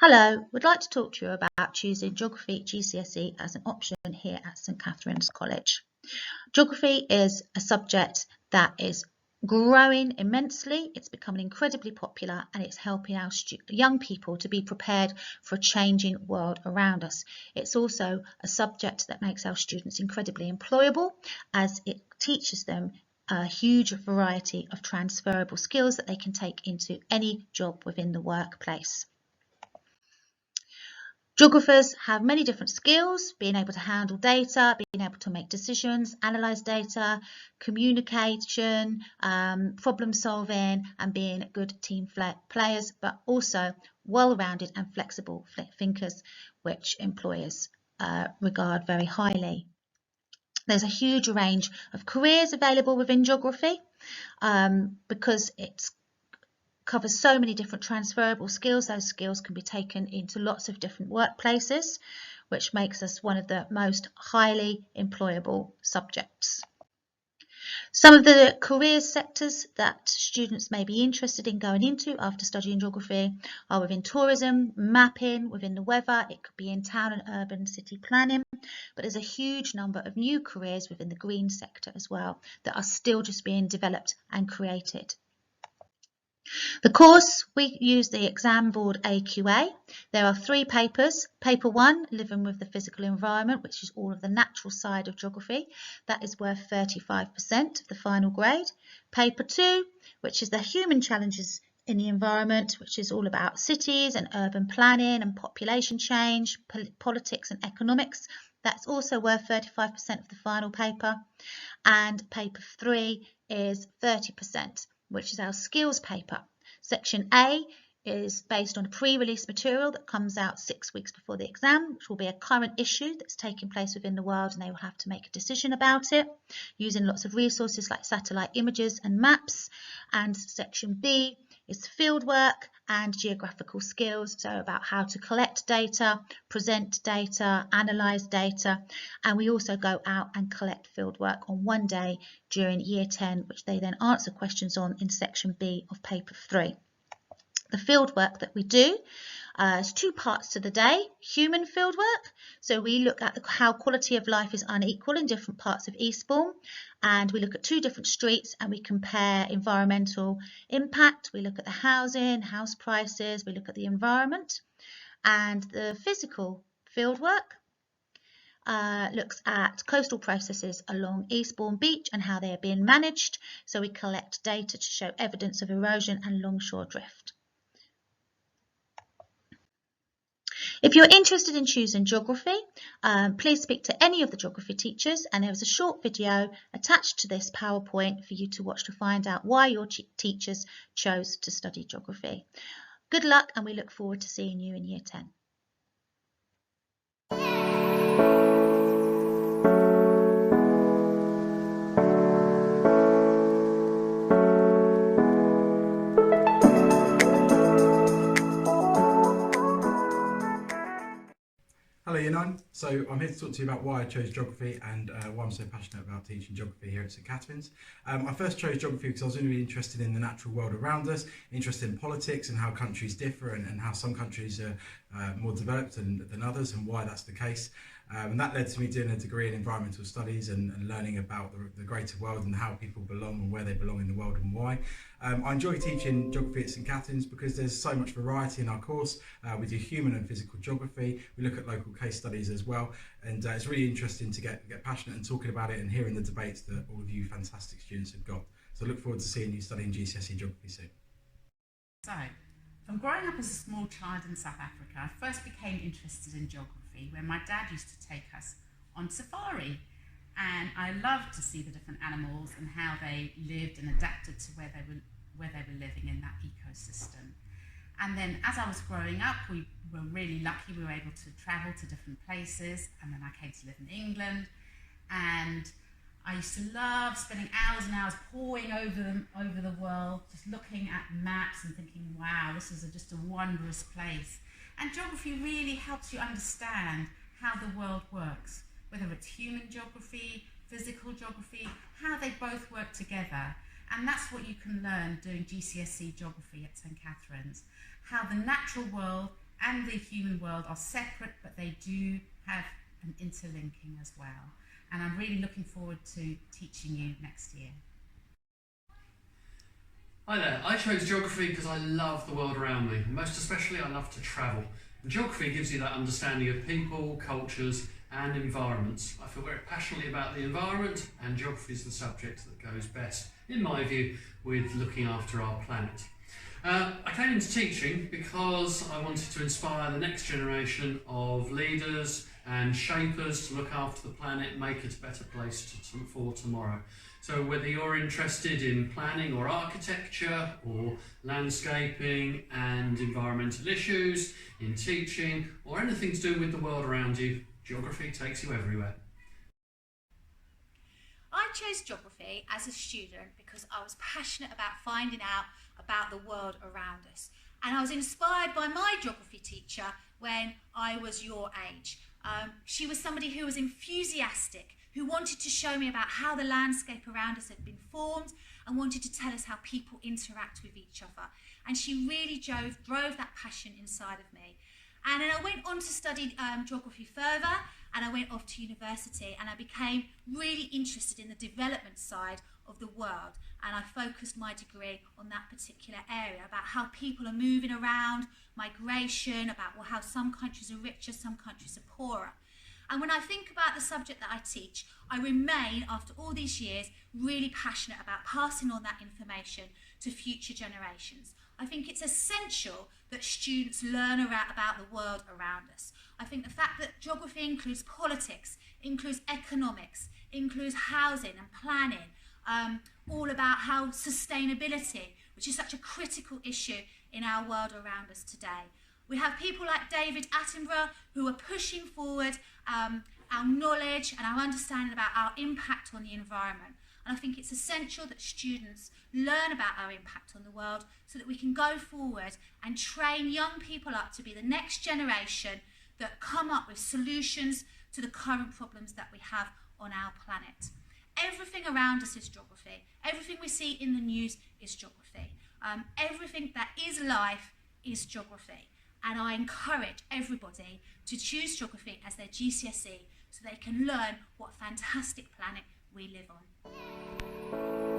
Hello, we'd like to talk to you about choosing Geography GCSE as an option here at St Catherine's College. Geography is a subject that is growing immensely, it's becoming incredibly popular, and it's helping our young people to be prepared for a changing world around us. It's also a subject that makes our students incredibly employable, as it teaches them a huge variety of transferable skills that they can take into any job within the workplace. Geographers have many different skills, being able to handle data, being able to make decisions, analyse data, communication, problem solving, and being good team players, but also well-rounded and flexible thinkers, which employers regard very highly. There's a huge range of careers available within geography because it's covers so many different transferable skills. Those skills can be taken into lots of different workplaces, which makes us one of the most highly employable subjects. Some of the career sectors that students may be interested in going into after studying geography are within tourism, mapping, within the weather, it could be in town and urban city planning, but there's a huge number of new careers within the green sector as well that are still just being developed and created. The course, we use the exam board AQA. There are 3 papers. Paper 1, Living with the Physical Environment, which is all of the natural side of geography. That is worth 35% of the final grade. Paper 2, which is the Human Challenges in the Environment, which is all about cities and urban planning and population change, politics and economics. That's also worth 35% of the final paper. And paper 3 is 30%. Which is our skills paper. Section A is based on pre-release material that comes out 6 weeks before the exam, which will be a current issue that's taking place within the world, and they will have to make a decision about it using lots of resources like satellite images and maps. And section B is fieldwork and geographical skills, so about how to collect data, present data, analyse data, and we also go out and collect fieldwork on one day during year 10, which they then answer questions on in section B of paper 3. The fieldwork that we do is 2 parts to the day. Human fieldwork, so we look at how quality of life is unequal in different parts of Eastbourne, and we look at 2 different streets and we compare environmental impact. We look at the housing, house prices, we look at the environment. And the physical fieldwork looks at coastal processes along Eastbourne Beach and how they are being managed. So we collect data to show evidence of erosion and longshore drift. If you're interested in choosing geography, please speak to any of the geography teachers, and there is a short video attached to this PowerPoint for you to watch to find out why your teachers chose to study geography. Good luck, and we look forward to seeing you in year 10. Hello Year 9, so I'm here to talk to you about why I chose geography and why I'm so passionate about teaching geography here at St Catherine's. I first chose geography because I was really interested in the natural world around us, interested in politics and how countries differ and how some countries are more developed than others and why that's the case. And that led to me doing a degree in environmental studies and learning about the greater world and how people belong and where they belong in the world and why. I enjoy teaching geography at St Catherine's because there's so much variety in our course. We do human and physical geography, we look at local case studies as well, and it's really interesting to get passionate and talking about it and hearing the debates that all of you fantastic students have got. So I look forward to seeing you studying GCSE geography soon. So, from growing up as a small child in South Africa, I first became interested in geography when my dad used to take us on safari. And I loved to see the different animals and how they lived and adapted to where they were living in that ecosystem. And then as I was growing up, we were really lucky, we were able to travel to different places, and then I came to live in England, and I used to love spending hours and hours poring over the world, just looking at maps and thinking, wow, this is just a wondrous place. And geography really helps you understand how the world works, whether it's human geography, physical geography, how they both work together. And that's what you can learn doing GCSE geography at St Catherine's, how the natural world and the human world are separate, but they do have an interlinking as well. And I'm really looking forward to teaching you next year. Hi there, I chose geography because I love the world around me. Most especially I love to travel. And geography gives you that understanding of people, cultures and environments. I feel very passionately about the environment, and geography is the subject that goes best, in my view, with looking after our planet. I came into teaching because I wanted to inspire the next generation of leaders and shapers to look after the planet, make it a better place for tomorrow. So whether you're interested in planning or architecture or landscaping and environmental issues, in teaching or anything to do with the world around you, geography takes you everywhere. I chose geography as a student because I was passionate about finding out about the world around us. And I was inspired by my geography teacher when I was your age. She was somebody who was enthusiastic, who wanted to show me about how the landscape around us had been formed and wanted to tell us how people interact with each other. And she really drove that passion inside of me. And then I went on to study geography further, and I went off to university, and I became really interested in the development side of the world, and I focused my degree on that particular area, about how people are moving around, migration, about how some countries are richer, some countries are poorer. And when I think about the subject that I teach, I remain, after all these years, really passionate about passing on that information to future generations. I think it's essential that students learn about the world around us. I think the fact that geography includes politics, includes economics, includes housing and planning, all about how sustainability, which is such a critical issue in our world around us today. We have people like David Attenborough who are pushing forward our knowledge and our understanding about our impact on the environment. And I think it's essential that students learn about our impact on the world so that we can go forward and train young people up to be the next generation that come up with solutions to the current problems that we have on our planet. Everything around us is geography. Everything we see in the news is geography. Everything that is life is geography. And I encourage everybody to choose geography as their GCSE so they can learn what a fantastic planet we live on.